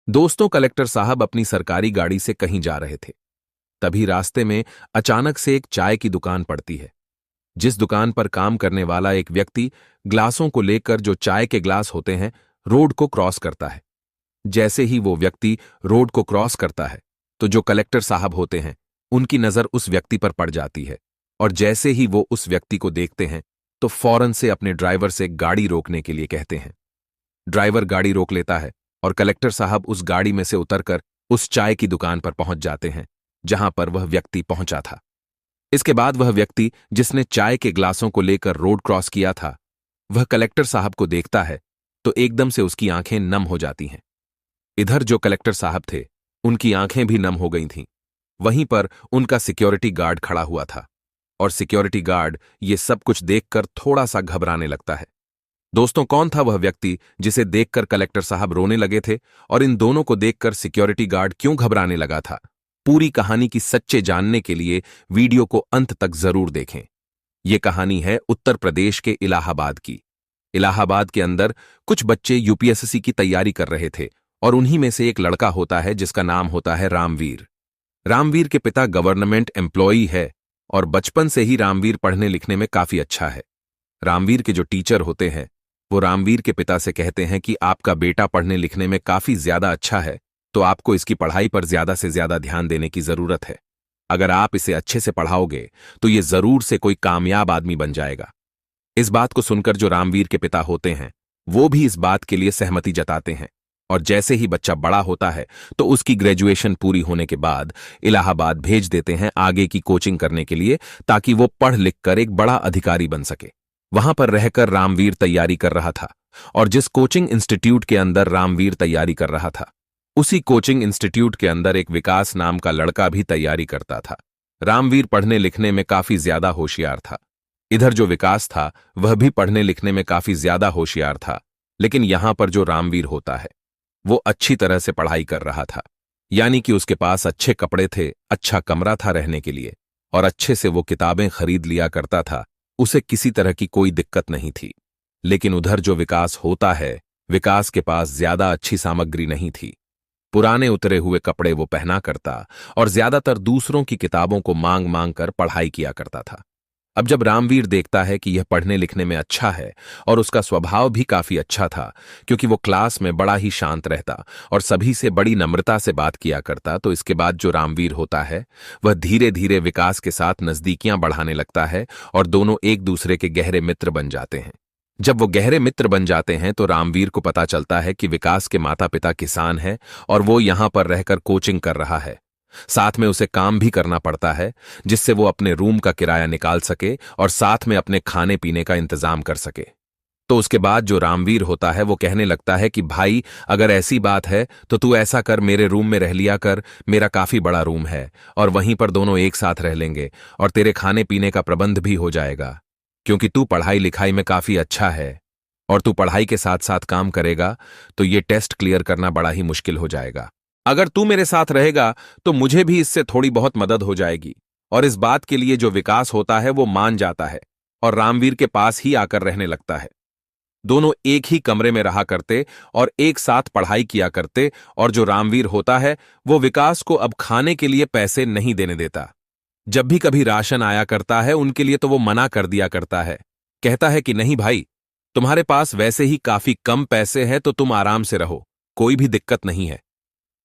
दोस्तों, कलेक्टर साहब अपनी सरकारी गाड़ी से कहीं जा रहे थे। तभी रास्ते में अचानक से एक चाय की दुकान पड़ती है। जिस दुकान पर काम करने वाला एक व्यक्ति ग्लासों को लेकर, जो चाय के ग्लास होते हैं, रोड को क्रॉस करता है। जैसे ही वो व्यक्ति रोड को क्रॉस करता है, तो जो कलेक्टर साहब होते हैं, उनकी नजर उस व्यक्ति पर पड़ जाती है। और जैसे ही वो उस व्यक्ति को देखते हैं, तो फौरन से अपने ड्राइवर से गाड़ी रोकने के लिए कहते हैं। ड्राइवर गाड़ी रोक लेता है और कलेक्टर साहब उस गाड़ी में से उतरकर उस चाय की दुकान पर पहुंच जाते हैं, जहां पर वह व्यक्ति पहुंचा था। इसके बाद वह व्यक्ति, जिसने चाय के ग्लासों को लेकर रोड क्रॉस किया था, वह कलेक्टर साहब को देखता है तो एकदम से उसकी आंखें नम हो जाती हैं। इधर जो कलेक्टर साहब थे, उनकी आंखें भी नम हो गई थीं। वहीं पर उनका सिक्योरिटी गार्ड खड़ा हुआ था, और सिक्योरिटी गार्ड ये सब कुछ देखकर थोड़ा सा घबराने लगता है। दोस्तों, कौन था वह व्यक्ति जिसे देखकर कलेक्टर साहब रोने लगे थे, और इन दोनों को देखकर सिक्योरिटी गार्ड क्यों घबराने लगा था? पूरी कहानी की सच्चे जानने के लिए वीडियो को अंत तक जरूर देखें। यह कहानी है उत्तर प्रदेश के इलाहाबाद की। इलाहाबाद के अंदर कुछ बच्चे यूपीएससी की तैयारी कर रहे थे, और उन्हीं में से एक लड़का होता है जिसका नाम होता है रामवीर। रामवीर के पिता गवर्नमेंट एम्प्लॉई है, और बचपन से ही रामवीर पढ़ने लिखने में काफी अच्छा है। रामवीर के जो टीचर होते हैं, वो रामवीर के पिता से कहते हैं कि आपका बेटा पढ़ने लिखने में काफी ज्यादा अच्छा है, तो आपको इसकी पढ़ाई पर ज्यादा से ज्यादा ध्यान देने की जरूरत है। अगर आप इसे अच्छे से पढ़ाओगे तो ये जरूर से कोई कामयाब आदमी बन जाएगा। इस बात को सुनकर जो रामवीर के पिता होते हैं, वो भी इस बात के लिए सहमति जताते हैं। और जैसे ही बच्चा बड़ा होता है, तो उसकी ग्रेजुएशन पूरी होने के बाद इलाहाबाद भेज देते हैं आगे की कोचिंग करने के लिए, ताकि वो पढ़ लिख कर एक बड़ा अधिकारी बन सके। वहां पर रहकर रामवीर तैयारी कर रहा था, और जिस कोचिंग इंस्टीट्यूट के अंदर रामवीर तैयारी कर रहा था, उसी कोचिंग इंस्टीट्यूट के अंदर एक विकास नाम का लड़का भी तैयारी करता था। रामवीर पढ़ने लिखने में काफी ज्यादा होशियार था। इधर जो विकास था, वह भी पढ़ने लिखने में काफी ज्यादा होशियार था। लेकिन यहां पर जो रामवीर होता है, वो अच्छी तरह से पढ़ाई कर रहा था। यानी कि उसके पास अच्छे कपड़े थे, अच्छा कमरा था रहने के लिए, और अच्छे से वो किताबें खरीद लिया करता था। उसे किसी तरह की कोई दिक्कत नहीं थी। लेकिन उधर जो विकास होता है, विकास के पास ज्यादा अच्छी सामग्री नहीं थी। पुराने उतरे हुए कपड़े वो पहना करता, और ज्यादातर दूसरों की किताबों को मांग मांग कर पढ़ाई किया करता था। अब जब रामवीर देखता है कि यह पढ़ने लिखने में अच्छा है, और उसका स्वभाव भी काफी अच्छा था, क्योंकि वो क्लास में बड़ा ही शांत रहता और सभी से बड़ी नम्रता से बात किया करता, तो इसके बाद जो रामवीर होता है, वह धीरे धीरे विकास के साथ नजदीकियां बढ़ाने लगता है, और दोनों एक दूसरे के गहरे मित्र बन जाते हैं। जब वो गहरे मित्र बन जाते हैं, तो रामवीर को पता चलता है कि विकास के माता पिता किसान हैं, और वो यहां पर रहकर कोचिंग कर रहा है। साथ में उसे काम भी करना पड़ता है, जिससे वो अपने रूम का किराया निकाल सके और साथ में अपने खाने पीने का इंतजाम कर सके। तो उसके बाद जो रामवीर होता है, वो कहने लगता है कि भाई, अगर ऐसी बात है तो तू ऐसा कर, मेरे रूम में रह लिया कर। मेरा काफी बड़ा रूम है, और वहीं पर दोनों एक साथ रह लेंगे, और तेरे खाने पीने का प्रबंध भी हो जाएगा। क्योंकि तू पढ़ाई लिखाई में काफी अच्छा है, और तू पढ़ाई के साथ साथ काम करेगा, तो ये टेस्ट क्लियर करना बड़ा ही मुश्किल हो जाएगा। अगर तू मेरे साथ रहेगा तो मुझे भी इससे थोड़ी बहुत मदद हो जाएगी। और इस बात के लिए जो विकास होता है, वो मान जाता है, और रामवीर के पास ही आकर रहने लगता है। दोनों एक ही कमरे में रहा करते और एक साथ पढ़ाई किया करते। और जो रामवीर होता है, वो विकास को अब खाने के लिए पैसे नहीं देने देता। जब भी कभी राशन आया करता है उनके लिए, तो वो मना कर दिया करता है। कहता है कि नहीं भाई, तुम्हारे पास वैसे ही काफी कम पैसे हैं, तो तुम आराम से रहो, कोई भी दिक्कत नहीं है।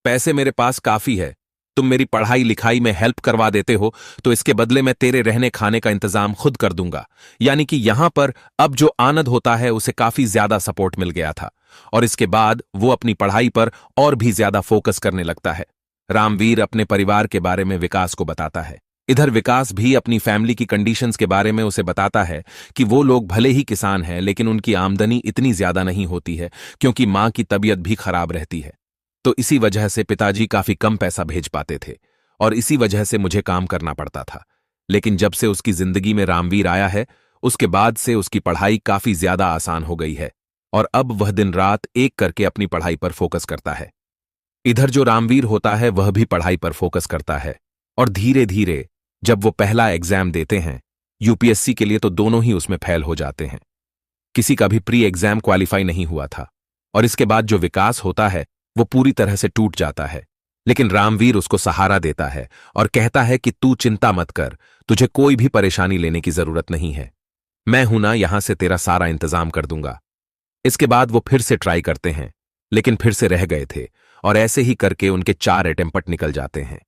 पैसे मेरे पास काफी है, तुम मेरी पढ़ाई लिखाई में हेल्प करवा देते हो, तो इसके बदले मैं तेरे रहने खाने का इंतजाम खुद कर दूंगा। यानी कि यहां पर अब जो आनंद होता है, उसे काफी ज्यादा सपोर्ट मिल गया था, और इसके बाद वो अपनी पढ़ाई पर और भी ज्यादा फोकस करने लगता है। रामवीर अपने परिवार के बारे में विकास को बताता है। इधर विकास भी अपनी फैमिली की कंडीशंस के बारे में उसे बताता है कि वो लोग भले ही किसान हैं, लेकिन उनकी आमदनी इतनी ज्यादा नहीं होती है, क्योंकि मां की तबीयत भी खराब रहती है। तो इसी वजह से पिताजी काफी कम पैसा भेज पाते थे, और इसी वजह से मुझे काम करना पड़ता था। लेकिन जब से उसकी जिंदगी में रामवीर आया है, उसके बाद से उसकी पढ़ाई काफी ज्यादा आसान हो गई है, और अब वह दिन रात एक करके अपनी पढ़ाई पर फोकस करता है। इधर जो रामवीर होता है, वह भी पढ़ाई पर फोकस करता है, और धीरे धीरे जब वो पहला एग्जाम देते हैं यूपीएससी के लिए, तो दोनों ही उसमें फेल हो जाते हैं। किसी का भी प्री एग्जाम क्वालिफाई नहीं हुआ था। और इसके बाद जो विकास होता है, वो पूरी तरह से टूट जाता है। लेकिन रामवीर उसको सहारा देता है और कहता है कि तू चिंता मत कर, तुझे कोई भी परेशानी लेने की जरूरत नहीं है, मैं हूं ना, यहां से तेरा सारा इंतजाम कर दूंगा। इसके बाद वो फिर से ट्राई करते हैं, लेकिन फिर से रह गए थे और ऐसे ही करके उनके 4 अटेम्प्ट निकल जाते हैं।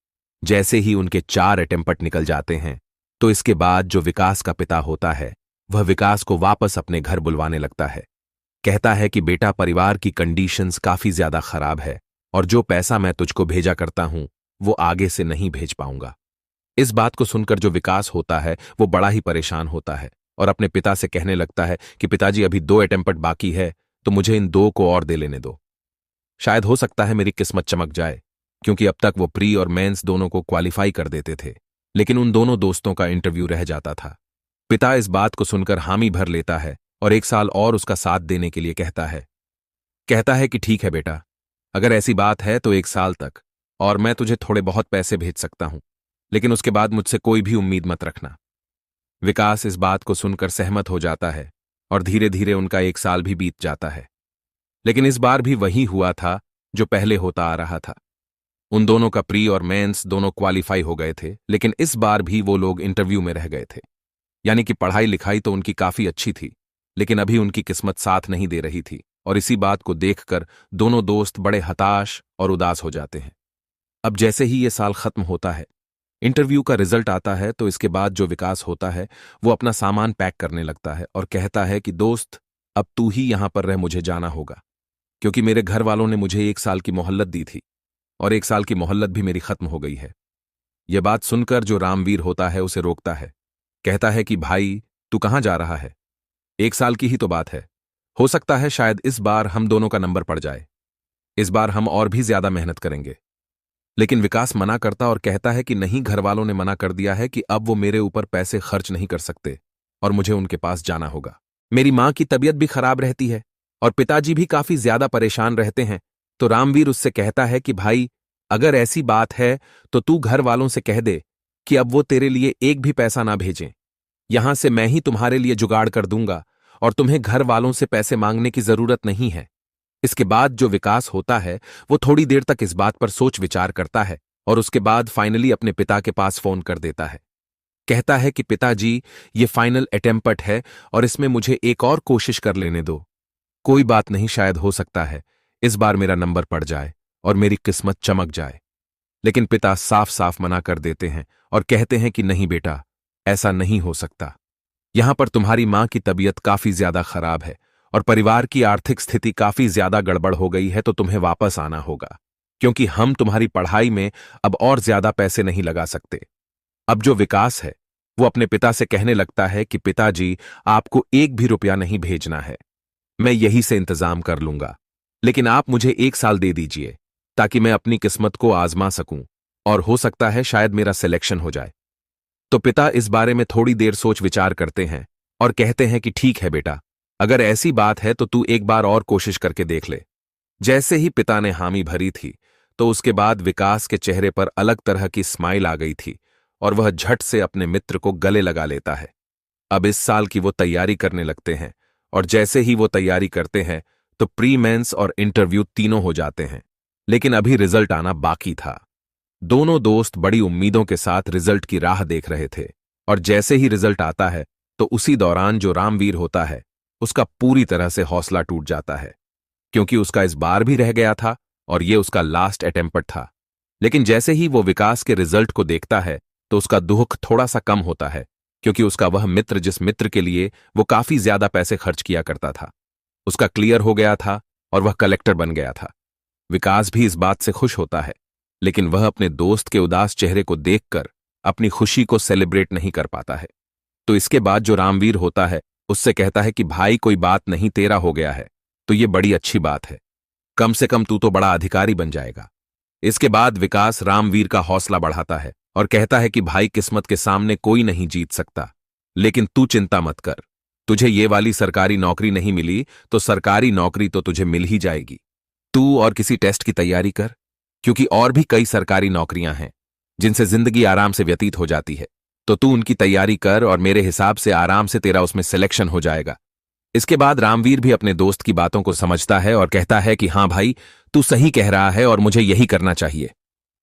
जैसे ही उनके 4 अटेम्प्ट निकल जाते हैं तो इसके बाद जो विकास का पिता होता है वह विकास को वापस अपने घर बुलवाने लगता है। कहता है कि बेटा, परिवार की कंडीशंस काफी ज्यादा खराब है और जो पैसा मैं तुझको भेजा करता हूं वो आगे से नहीं भेज पाऊंगा। इस बात को सुनकर जो विकास होता है वो बड़ा ही परेशान होता है और अपने पिता से कहने लगता है कि पिताजी, अभी 2 अटेम्प्ट बाकी है तो मुझे इन 2 को और दे लेने दो। शायद हो सकता है मेरी किस्मत चमक जाए, क्योंकि अब तक वो प्री और मेंस दोनों को क्वालिफाई कर देते थे, लेकिन उन दोनों दोस्तों का इंटरव्यू रह जाता था। पिता इस बात को सुनकर हामी भर लेता है और 1 साल और उसका साथ देने के लिए कहता है कि ठीक है बेटा, अगर ऐसी बात है तो 1 साल तक, और मैं तुझे थोड़े बहुत पैसे भेज सकता हूं, लेकिन उसके बाद मुझसे कोई भी उम्मीद मत रखना। विकास इस बात को सुनकर सहमत हो जाता है और धीरे धीरे उनका 1 साल भी बीत जाता है। लेकिन इस बार भी वही हुआ था जो पहले होता आ रहा था। उन दोनों का प्री और मेंस दोनों क्वालिफाई हो गए थे, लेकिन इस बार भी वो लोग इंटरव्यू में रह गए थे। यानी कि पढ़ाई लिखाई तो उनकी काफी अच्छी थी, लेकिन अभी उनकी किस्मत साथ नहीं दे रही थी, और इसी बात को देखकर दोनों दोस्त बड़े हताश और उदास हो जाते हैं। अब जैसे ही ये साल खत्म होता है, इंटरव्यू का रिजल्ट आता है, तो इसके बाद जो विकास होता है वो अपना सामान पैक करने लगता है और कहता है कि दोस्त, अब तू ही यहां पर रह, मुझे जाना होगा, क्योंकि मेरे घर वालों ने मुझे 1 साल की मोहल्लत दी थी और 1 साल की मोहल्लत भी मेरी खत्म हो गई है। यह बात सुनकर जो रामवीर होता है उसे रोकता है। कहता है कि भाई, तू कहां जा रहा है? 1 साल की ही तो बात है, हो सकता है शायद इस बार हम दोनों का नंबर पड़ जाए, इस बार हम और भी ज्यादा मेहनत करेंगे। लेकिन विकास मना करता और कहता है कि नहीं, घर वालों ने मना कर दिया है कि अब वो मेरे ऊपर पैसे खर्च नहीं कर सकते और मुझे उनके पास जाना होगा। मेरी मां की तबीयत भी खराब रहती है और पिताजी भी काफी ज्यादा परेशान रहते हैं। तो रामवीर उससे कहता है कि भाई, अगर ऐसी बात है तो तू घर वालों से कह दे कि अब वो तेरे लिए एक भी पैसा ना भेजें, यहां से मैं ही तुम्हारे लिए जुगाड़ कर दूंगा और तुम्हें घर वालों से पैसे मांगने की जरूरत नहीं है। इसके बाद जो विकास होता है वो थोड़ी देर तक इस बात पर सोच विचार करता है और उसके बाद फाइनली अपने पिता के पास फोन कर देता है। कहता है कि पिताजी, ये फाइनल अटेम्प्ट है और इसमें मुझे एक और कोशिश कर लेने दो। कोई बात नहीं, शायद हो सकता है इस बार मेरा नंबर पड़ जाए और मेरी किस्मत चमक जाए। लेकिन पिता साफ साफ मना कर देते हैं और कहते हैं कि नहीं बेटा, ऐसा नहीं हो सकता। यहां पर तुम्हारी मां की तबीयत काफी ज्यादा खराब है और परिवार की आर्थिक स्थिति काफी ज्यादा गड़बड़ हो गई है, तो तुम्हें वापस आना होगा, क्योंकि हम तुम्हारी पढ़ाई में अब और ज्यादा पैसे नहीं लगा सकते। अब जो विकास है वो अपने पिता से कहने लगता है कि पिताजी, आपको 1 भी रुपया नहीं भेजना है, मैं यही से इंतजाम कर लूंगा, लेकिन आप मुझे 1 साल दे दीजिए ताकि मैं अपनी किस्मत को आजमा सकूं और हो सकता है शायद मेरा सिलेक्शन हो जाए। तो पिता इस बारे में थोड़ी देर सोच विचार करते हैं और कहते हैं कि ठीक है बेटा, अगर ऐसी बात है तो तू एक बार और कोशिश करके देख ले। जैसे ही पिता ने हामी भरी थी तो उसके बाद विकास के चेहरे पर अलग तरह की स्माइल आ गई थी और वह झट से अपने मित्र को गले लगा लेता है। अब इस साल की वो तैयारी करने लगते हैं और जैसे ही वो तैयारी करते हैं तो प्री मेंस और इंटरव्यू तीनों हो जाते हैं, लेकिन अभी रिजल्ट आना बाकी था। दोनों दोस्त बड़ी उम्मीदों के साथ रिजल्ट की राह देख रहे थे और जैसे ही रिजल्ट आता है तो उसी दौरान जो रामवीर होता है उसका पूरी तरह से हौसला टूट जाता है, क्योंकि उसका इस बार भी रह गया था और ये उसका लास्ट अटेम्प्ट था। लेकिन जैसे ही वो विकास के रिजल्ट को देखता है तो उसका दुख थोड़ा सा कम होता है, क्योंकि उसका वह मित्र, जिस मित्र के लिए वो काफी ज्यादा पैसे खर्च किया करता था, उसका क्लियर हो गया था और वह कलेक्टर बन गया था। विकास भी इस बात से खुश होता है, लेकिन वह अपने दोस्त के उदास चेहरे को देखकर अपनी खुशी को सेलिब्रेट नहीं कर पाता है। तो इसके बाद जो रामवीर होता है उससे कहता है कि भाई, कोई बात नहीं, तेरा हो गया है तो ये बड़ी अच्छी बात है, कम से कम तू तो बड़ा अधिकारी बन जाएगा। इसके बाद विकास रामवीर का हौसला बढ़ाता है और कहता है कि भाई, किस्मत के सामने कोई नहीं जीत सकता, लेकिन तू चिंता मत कर, तुझे ये वाली सरकारी नौकरी नहीं मिली तो सरकारी नौकरी तो तुझे मिल ही जाएगी। तू और किसी टेस्ट की तैयारी कर, क्योंकि और भी कई सरकारी नौकरियां हैं जिनसे जिंदगी आराम से व्यतीत हो जाती है, तो तू उनकी तैयारी कर और मेरे हिसाब से आराम से तेरा उसमें सिलेक्शन हो जाएगा। इसके बाद रामवीर भी अपने दोस्त की बातों को समझता है और कहता है कि हाँ भाई, तू सही कह रहा है और मुझे यही करना चाहिए।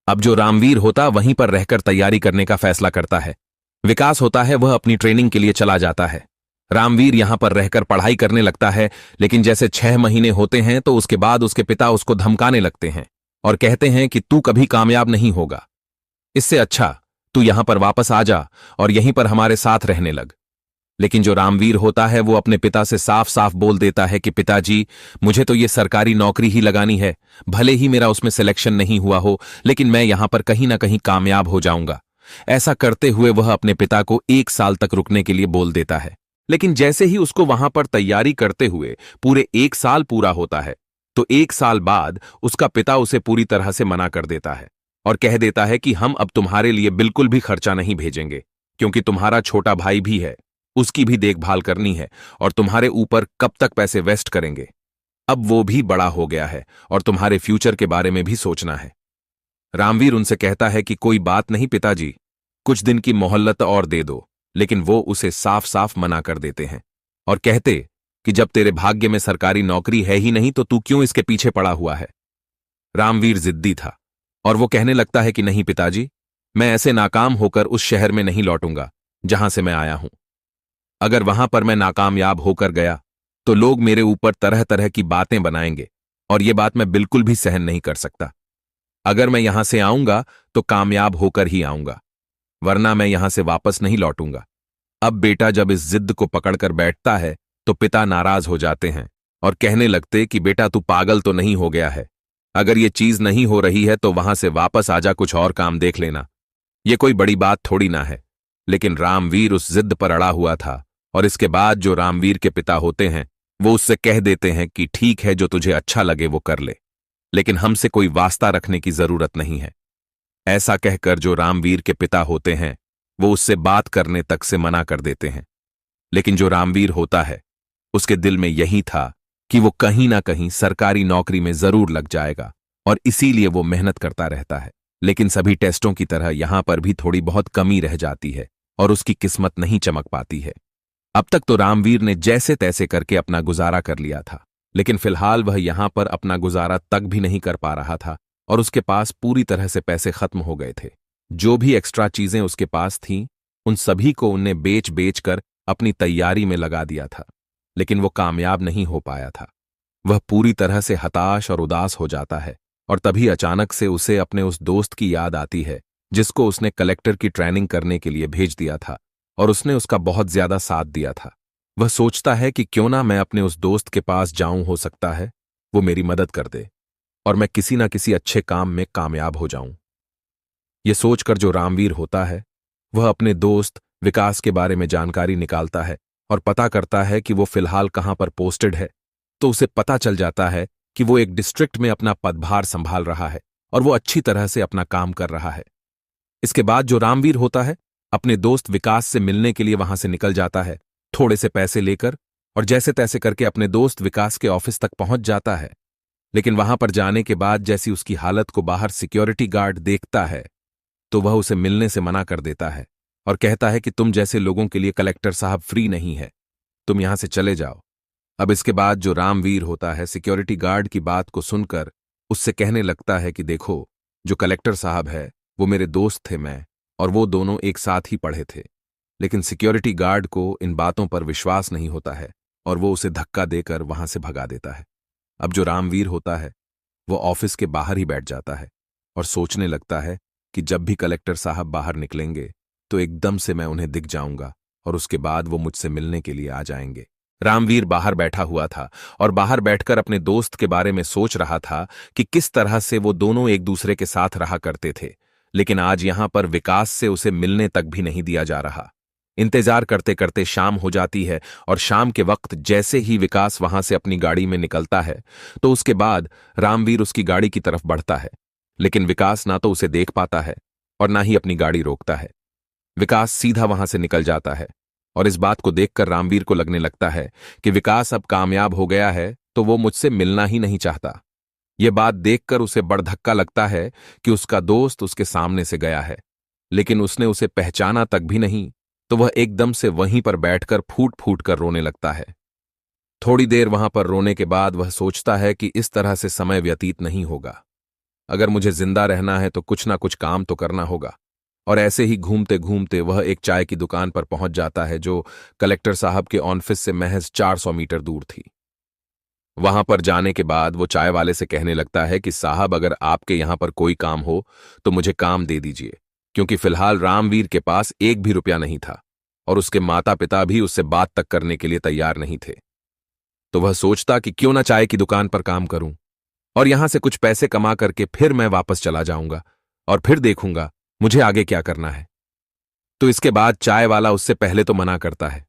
अब जो रामवीर होता वहीं पर रहकर तैयारी करने का फैसला करता है। विकास होता है वह अपनी ट्रेनिंग के लिए चला जाता है। रामवीर यहां पर रहकर पढ़ाई करने लगता है, लेकिन जैसे 6 महीने होते हैं तो उसके बाद उसके पिता उसको धमकाने लगते हैं और कहते हैं कि तू कभी कामयाब नहीं होगा। इससे अच्छा तू यहां पर वापस आ जा और यहीं पर हमारे साथ रहने लग। लेकिन जो रामवीर होता है वो अपने पिता से साफ साफ बोल देता है कि पिताजी, मुझे तो ये सरकारी नौकरी ही लगानी है, भले ही मेरा उसमें सिलेक्शन नहीं हुआ हो, लेकिन मैं यहां पर कहीं ना कहीं कामयाब हो जाऊंगा। ऐसा करते हुए वह अपने पिता को 1 साल तक रुकने के लिए बोल देता है। लेकिन जैसे ही उसको वहां पर तैयारी करते हुए पूरे 1 साल पूरा होता है, तो 1 साल बाद उसका पिता उसे पूरी तरह से मना कर देता है और कह देता है कि हम अब तुम्हारे लिए बिल्कुल भी खर्चा नहीं भेजेंगे, क्योंकि तुम्हारा छोटा भाई भी है, उसकी भी देखभाल करनी है और तुम्हारे ऊपर कब तक पैसे वेस्ट करेंगे। अब वो भी बड़ा हो गया है और तुम्हारे फ्यूचर के बारे में भी सोचना है। रामवीर उनसे कहता है कि कोई बात नहीं पिताजी, कुछ दिन की मोहल्लत और दे दो, लेकिन वो उसे साफ साफ मना कर देते हैं और कहते कि जब तेरे भाग्य में सरकारी नौकरी है ही नहीं तो तू क्यों इसके पीछे पड़ा हुआ है। रामवीर जिद्दी था और वो कहने लगता है कि नहीं पिताजी, मैं ऐसे नाकाम होकर उस शहर में नहीं लौटूंगा जहां से मैं आया हूं। अगर वहां पर मैं नाकामयाब होकर गया तो लोग मेरे ऊपर तरह तरह की बातें बनाएंगे और ये बात मैं बिल्कुल भी सहन नहीं कर सकता। अगर मैं यहां से आऊंगा तो कामयाब होकर ही आऊंगा, वरना मैं यहां से वापस नहीं लौटूंगा। अब बेटा जब इस जिद को पकड़कर बैठता है तो पिता नाराज हो जाते हैं और कहने लगते कि बेटा तू पागल तो नहीं हो गया है, अगर ये चीज नहीं हो रही है तो वहां से वापस आजा, कुछ और काम देख लेना, ये कोई बड़ी बात थोड़ी ना है। लेकिन रामवीर उस जिद पर अड़ा हुआ था और इसके बाद जो रामवीर के पिता होते हैं वो उससे कह देते हैं कि ठीक है, जो तुझे अच्छा लगे वो कर ले, लेकिन हमसे कोई वास्ता रखने की जरूरत नहीं है। ऐसा कहकर जो रामवीर के पिता होते हैं वो उससे बात करने तक से मना कर देते हैं। लेकिन जो रामवीर होता है उसके दिल में यही था कि वो कहीं ना कहीं सरकारी नौकरी में जरूर लग जाएगा और इसीलिए वो मेहनत करता रहता है। लेकिन सभी टेस्टों की तरह यहां पर भी थोड़ी बहुत कमी रह जाती है और उसकी किस्मत नहीं चमक पाती है। अब तक तो रामवीर ने जैसे तैसे करके अपना गुजारा कर लिया था, लेकिन फिलहाल वह यहां पर अपना गुजारा तक भी नहीं कर पा रहा था और उसके पास पूरी तरह से पैसे खत्म हो गए थे। जो भी एक्स्ट्रा चीजें उसके पास थीं उन सभी को उनने बेच बेच कर अपनी तैयारी में लगा दिया था, लेकिन वो कामयाब नहीं हो पाया था। वह पूरी तरह से हताश और उदास हो जाता है और तभी अचानक से उसे अपने उस दोस्त की याद आती है जिसको उसने कलेक्टर की ट्रेनिंग करने के लिए भेज दिया था और उसने उसका बहुत ज्यादा साथ दिया था। वह सोचता है कि क्यों ना मैं अपने उस दोस्त के पास जाऊं, हो सकता है वो मेरी मदद कर दे और मैं किसी ना किसी अच्छे काम में कामयाब हो जाऊं। ये सोचकर जो रामवीर होता है वह अपने दोस्त विकास के बारे में जानकारी निकालता है और पता करता है कि वो फिलहाल कहां पर पोस्टेड है। तो उसे पता चल जाता है कि वो एक डिस्ट्रिक्ट में अपना पदभार संभाल रहा है और वो अच्छी तरह से अपना काम कर रहा है। इसके बाद जो रामवीर होता है अपने दोस्त विकास से मिलने के लिए वहां से निकल जाता है थोड़े से पैसे लेकर और जैसे तैसे करके अपने दोस्त विकास के ऑफिस तक पहुंच जाता है। लेकिन वहां पर जाने के बाद जैसी उसकी हालत को बाहर सिक्योरिटी गार्ड देखता है तो वह उसे मिलने से मना कर देता है और कहता है कि तुम जैसे लोगों के लिए कलेक्टर साहब फ्री नहीं है, तुम यहां से चले जाओ। अब इसके बाद जो रामवीर होता है सिक्योरिटी गार्ड की बात को सुनकर उससे कहने लगता है कि देखो, जो कलेक्टर साहब है वो मेरे दोस्त थे, मैं और वो दोनों एक साथ ही पढ़े थे। लेकिन सिक्योरिटी गार्ड को इन बातों पर विश्वास नहीं होता है और वो उसे धक्का देकर वहां से भगा देता है। अब जो रामवीर होता है वो ऑफिस के बाहर ही बैठ जाता है और सोचने लगता है कि जब भी कलेक्टर साहब बाहर निकलेंगे तो एकदम से मैं उन्हें दिख जाऊंगा और उसके बाद वो मुझसे मिलने के लिए आ जाएंगे। रामवीर बाहर बैठा हुआ था और बाहर बैठकर अपने दोस्त के बारे में सोच रहा था कि किस तरह से वो दोनों एक दूसरे के साथ रहा करते थे। लेकिन आज यहां पर विकास से उसे मिलने तक भी नहीं दिया जा रहा। इंतजार करते करते शाम हो जाती है और शाम के वक्त जैसे ही विकास वहां से अपनी गाड़ी में निकलता है तो उसके बाद रामवीर उसकी गाड़ी की तरफ बढ़ता है। लेकिन विकास ना तो उसे देख पाता है और ना ही अपनी गाड़ी रोकता है। विकास सीधा वहां से निकल जाता है और इस बात को देखकर रामवीर को लगने लगता है कि विकास अब कामयाब हो गया है तो वो मुझसे मिलना ही नहीं चाहता। ये बात देखकर उसे बड़ धक्का लगता है कि उसका दोस्त उसके सामने से गया है, लेकिन उसने उसे पहचाना तक भी नहीं। तो वह एकदम से वहीं पर बैठकर फूट फूट कर रोने लगता है। थोड़ी देर वहां पर रोने के बाद वह सोचता है कि इस तरह से समय व्यतीत नहीं होगा। अगर मुझे जिंदा रहना है तो कुछ ना कुछ काम तो करना होगा। और ऐसे ही घूमते घूमते वह एक चाय की दुकान पर पहुंच जाता है जो कलेक्टर साहब के ऑफिस से महज 400 मीटर दूर थी। वहां पर जाने के बाद वो चाय वाले से कहने लगता है कि साहब, अगर आपके यहां पर कोई काम हो तो मुझे काम दे दीजिए, क्योंकि फिलहाल रामवीर के पास एक भी रुपया नहीं था और उसके माता पिता भी उससे बात तक करने के लिए तैयार नहीं थे। तो वह सोचता कि क्यों ना चाय की दुकान पर काम करूं और यहां से कुछ पैसे कमा करके फिर मैं वापस चला जाऊंगा और फिर देखूंगा मुझे आगे क्या करना है। तो इसके बाद चाय वाला उससे पहले तो मना करता है,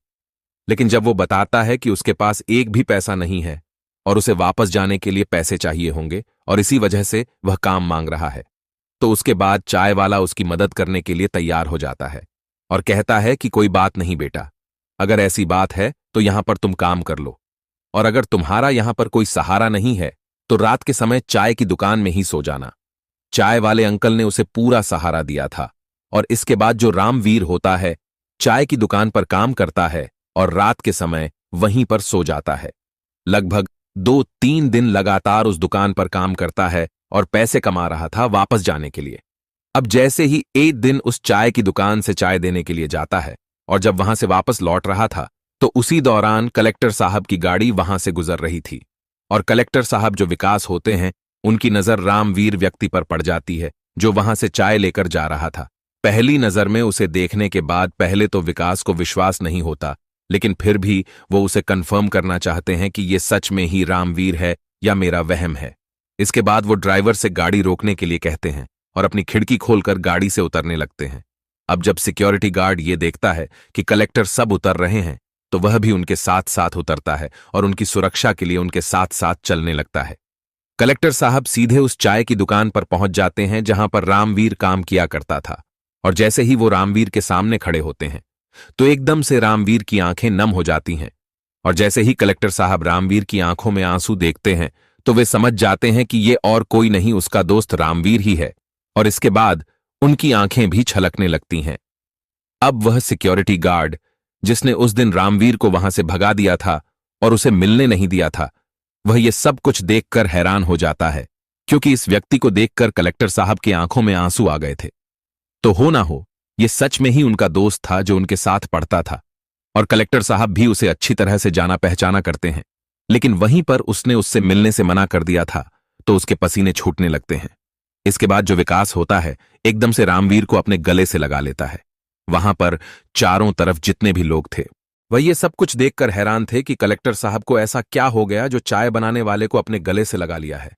लेकिन जब वो बताता है कि उसके पास एक भी पैसा नहीं है और उसे वापस जाने के लिए पैसे चाहिए होंगे और इसी वजह से वह काम मांग रहा है, तो उसके बाद चाय वाला उसकी मदद करने के लिए तैयार हो जाता है और कहता है कि कोई बात नहीं बेटा, अगर ऐसी बात है तो यहां पर तुम काम कर लो, और अगर तुम्हारा यहां पर कोई सहारा नहीं है तो रात के समय चाय की दुकान में ही सो जाना। चाय वाले अंकल ने उसे पूरा सहारा दिया था और इसके बाद जो रामवीर होता है चाय की दुकान पर काम करता है और रात के समय वहीं पर सो जाता है। लगभग 2-3 दिन लगातार उस दुकान पर काम करता है और पैसे कमा रहा था वापस जाने के लिए। अब जैसे ही एक दिन उस चाय की दुकान से चाय देने के लिए जाता है और जब वहां से वापस लौट रहा था तो उसी दौरान कलेक्टर साहब की गाड़ी वहां से गुजर रही थी और कलेक्टर साहब जो विकास होते हैं उनकी नजर रामवीर व्यक्ति पर पड़ जाती है जो वहां से चाय लेकर जा रहा था। पहली नजर में उसे देखने के बाद पहले तो विकास को विश्वास नहीं होता, लेकिन फिर भी वो उसे कंफर्म करना चाहते हैं कि ये सच में ही रामवीर है या मेरा वहम है। इसके बाद वो ड्राइवर से गाड़ी रोकने के लिए कहते हैं और अपनी खिड़की खोलकर गाड़ी से उतरने लगते हैं। अब जब सिक्योरिटी गार्ड ये देखता है कि कलेक्टर सब उतर रहे हैं तो वह भी उनके साथ साथ उतरता है और उनकी सुरक्षा के लिए उनके साथ साथ चलने लगता है। कलेक्टर साहब सीधे उस चाय की दुकान पर पहुंच जाते हैं जहां पर रामवीर काम किया करता था और जैसे ही वो रामवीर के सामने खड़े होते हैं तो एकदम से रामवीर की आंखें नम हो जाती हैं और जैसे ही कलेक्टर साहब रामवीर की आंखों में आंसू देखते हैं तो वे समझ जाते हैं कि ये और कोई नहीं उसका दोस्त रामवीर ही है और इसके बाद उनकी आंखें भी छलकने लगती हैं। अब वह सिक्योरिटी गार्ड जिसने उस दिन रामवीर को वहां से भगा दिया था और उसे मिलने नहीं दिया था, वह ये सब कुछ देखकर हैरान हो जाता है, क्योंकि इस व्यक्ति को देखकर कलेक्टर साहब की आंखों में आंसू आ गए थे। तो हो ना हो ये सच में ही उनका दोस्त था जो उनके साथ पढ़ता था और कलेक्टर साहब भी उसे अच्छी तरह से जाना पहचाना करते हैं, लेकिन वहीं पर उसने उससे मिलने से मना कर दिया था तो उसके पसीने छूटने लगते हैं। इसके बाद जो विकास होता है एकदम से रामवीर को अपने गले से लगा लेता है। वहां पर चारों तरफ जितने भी लोग थे वह ये सब कुछ देखकर हैरान थे कि कलेक्टर साहब को ऐसा क्या हो गया जो चाय बनाने वाले को अपने गले से लगा लिया है।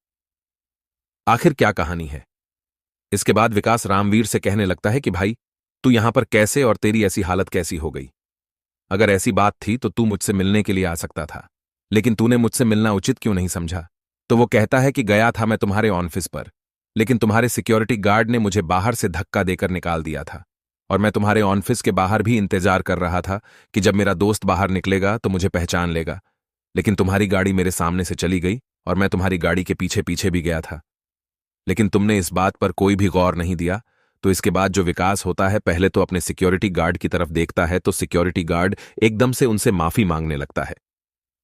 आखिर क्या कहानी है? इसके बाद विकास रामवीर से कहने लगता है कि भाई, तू यहां पर कैसे और तेरी ऐसी हालत कैसी हो गई? अगर ऐसी बात थी तो तू मुझसे मिलने के लिए आ सकता था, लेकिन तूने मुझसे मिलना उचित क्यों नहीं समझा? तो वो कहता है कि गया था मैं तुम्हारे ऑफिस पर, लेकिन तुम्हारे सिक्योरिटी गार्ड ने मुझे बाहर से धक्का देकर निकाल दिया था और मैं तुम्हारे ऑफिस के बाहर भी इंतजार कर रहा था कि जब मेरा दोस्त बाहर निकलेगा तो मुझे पहचान लेगा, लेकिन तुम्हारी गाड़ी मेरे सामने से चली गई और मैं तुम्हारी गाड़ी के पीछे पीछे भी गया था, लेकिन तुमने इस बात पर कोई भी गौर नहीं दिया। तो इसके बाद जो विकास होता है पहले तो अपने सिक्योरिटी गार्ड की तरफ देखता है तो सिक्योरिटी गार्ड एकदम से उनसे माफी मांगने लगता है।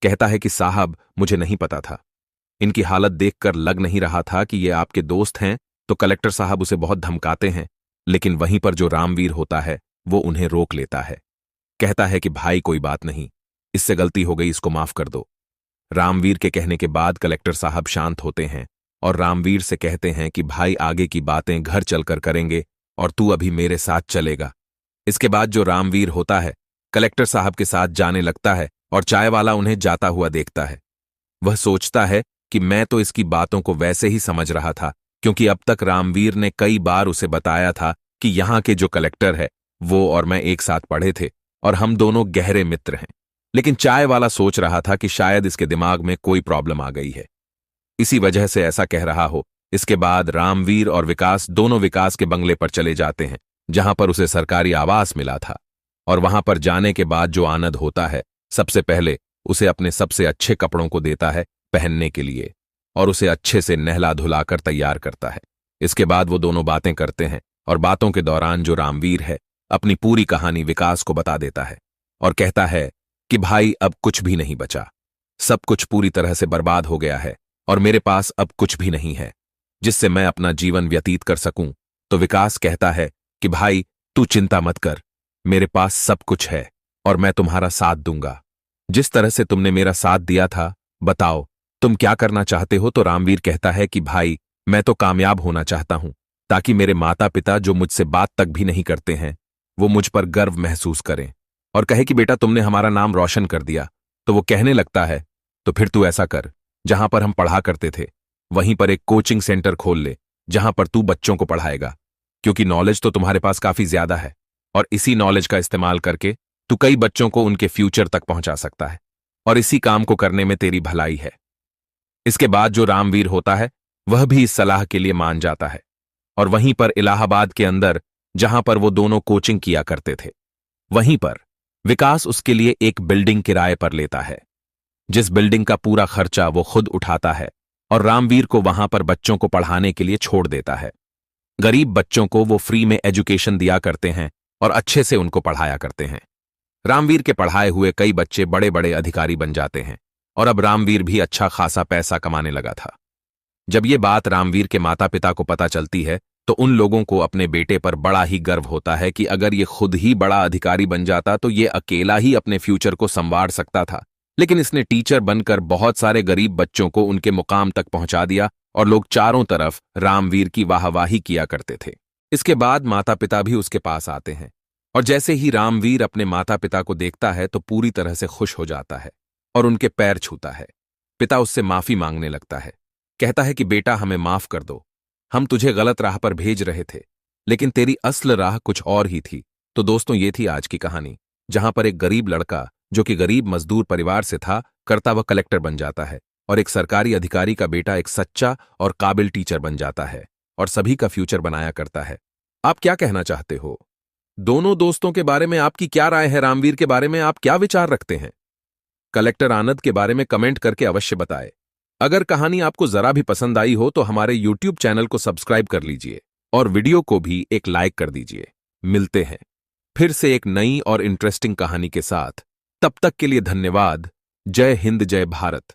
कहता है कि साहब, मुझे नहीं पता था, इनकी हालत देखकर लग नहीं रहा था कि ये आपके दोस्त हैं। तो कलेक्टर साहब उसे बहुत धमकाते हैं, लेकिन वहीं पर जो रामवीर होता है वो उन्हें रोक लेता है। कहता है कि भाई कोई बात नहीं, इससे गलती हो गई, इसको माफ कर दो। रामवीर के कहने के बाद कलेक्टर साहब शांत होते हैं और रामवीर से कहते हैं कि भाई आगे की बातें घर चलकर करेंगे और तू अभी मेरे साथ चलेगा। इसके बाद जो रामवीर होता है कलेक्टर साहब के साथ जाने लगता है और चाय वाला उन्हें जाता हुआ देखता है। वह सोचता है कि मैं तो इसकी बातों को वैसे ही समझ रहा था, क्योंकि अब तक रामवीर ने कई बार उसे बताया था कि यहाँ के जो कलेक्टर है वो और मैं एक साथ पढ़े थे और हम दोनों गहरे मित्र हैं। लेकिन चाय वाला सोच रहा था कि शायद इसके दिमाग में कोई प्रॉब्लम आ गई है, इसी वजह से ऐसा कह रहा हो। इसके बाद रामवीर और विकास दोनों विकास के बंगले पर चले जाते हैं जहां पर उसे सरकारी आवास मिला था, और वहां पर जाने के बाद जो आनंद होता है, सबसे पहले उसे अपने सबसे अच्छे कपड़ों को देता है पहनने के लिए और उसे अच्छे से नहला धुलाकर तैयार करता है। इसके बाद वो दोनों बातें करते हैं और बातों के दौरान जो रामवीर है अपनी पूरी कहानी विकास को बता देता है और कहता है कि भाई अब कुछ भी नहीं बचा, सब कुछ पूरी तरह से बर्बाद हो गया है और मेरे पास अब कुछ भी नहीं है जिससे मैं अपना जीवन व्यतीत कर सकूं। तो विकास कहता है कि भाई तू चिंता मत कर, मेरे पास सब कुछ है और मैं तुम्हारा साथ दूंगा। जिस तरह से तुमने मेरा साथ दिया था, बताओ तुम क्या करना चाहते हो। तो रामवीर कहता है कि भाई मैं तो कामयाब होना चाहता हूं ताकि मेरे माता पिता जो मुझसे बात तक भी नहीं करते हैं वो मुझ पर गर्व महसूस करें और कहे कि बेटा तुमने हमारा नाम रोशन कर दिया। तो वो कहने लगता है तो फिर तू ऐसा कर, जहां पर हम पढ़ा करते थे वहीं पर एक कोचिंग सेंटर खोल ले जहां पर तू बच्चों को पढ़ाएगा, क्योंकि नॉलेज तो तुम्हारे पास काफी ज्यादा है और इसी नॉलेज का इस्तेमाल करके तू कई बच्चों को उनके फ्यूचर तक पहुंचा सकता है और इसी काम को करने में तेरी भलाई है। इसके बाद जो रामवीर होता है वह भी इस सलाह के लिए मान जाता है और वहीं पर इलाहाबाद के अंदर जहां पर वो दोनों कोचिंग किया करते थे वहीं पर विकास उसके लिए एक बिल्डिंग किराए पर लेता है, जिस बिल्डिंग का पूरा खर्चा वो खुद उठाता है और रामवीर को वहां पर बच्चों को पढ़ाने के लिए छोड़ देता है। गरीब बच्चों को वो फ्री में एजुकेशन दिया करते हैं और अच्छे से उनको पढ़ाया करते हैं। रामवीर के पढ़ाए हुए कई बच्चे बड़े बड़े अधिकारी बन जाते हैं और अब रामवीर भी अच्छा खासा पैसा कमाने लगा था। जब ये बात रामवीर के माता पिता को पता चलती है तो उन लोगों को अपने बेटे पर बड़ा ही गर्व होता है कि अगर ये खुद ही बड़ा अधिकारी बन जाता तो ये अकेला ही अपने फ्यूचर को संवार सकता था, लेकिन इसने टीचर बनकर बहुत सारे गरीब बच्चों को उनके मुकाम तक पहुंचा दिया और लोग चारों तरफ रामवीर की वाहवाही किया करते थे। इसके बाद माता पिता भी उसके पास आते हैं और जैसे ही रामवीर अपने माता पिता को देखता है तो पूरी तरह से खुश हो जाता है और उनके पैर छूता है। पिता उससे माफी मांगने लगता है, कहता है कि बेटा हमें माफ कर दो, हम तुझे गलत राह पर भेज रहे थे लेकिन तेरी असल राह कुछ और ही थी। तो दोस्तों ये थी आज की कहानी, जहां पर एक गरीब लड़का जो कि गरीब मजदूर परिवार से था करता वह कलेक्टर बन जाता है और एक सरकारी अधिकारी का बेटा एक सच्चा और काबिल टीचर बन जाता है और सभी का फ्यूचर बनाया करता है। आप क्या कहना चाहते हो? दोनों दोस्तों के बारे में आपकी क्या राय है? रामवीर के बारे में आप क्या विचार रखते हैं? कलेक्टर आनंद के बारे में कमेंट करके अवश्य बताएं। अगर कहानी आपको जरा भी पसंद आई हो तो हमारे YouTube चैनल को सब्सक्राइब कर लीजिए और वीडियो को भी एक लाइक कर दीजिए। मिलते हैं फिर से एक नई और इंटरेस्टिंग कहानी के साथ। तब तक के लिए धन्यवाद। जय हिंद, जय भारत।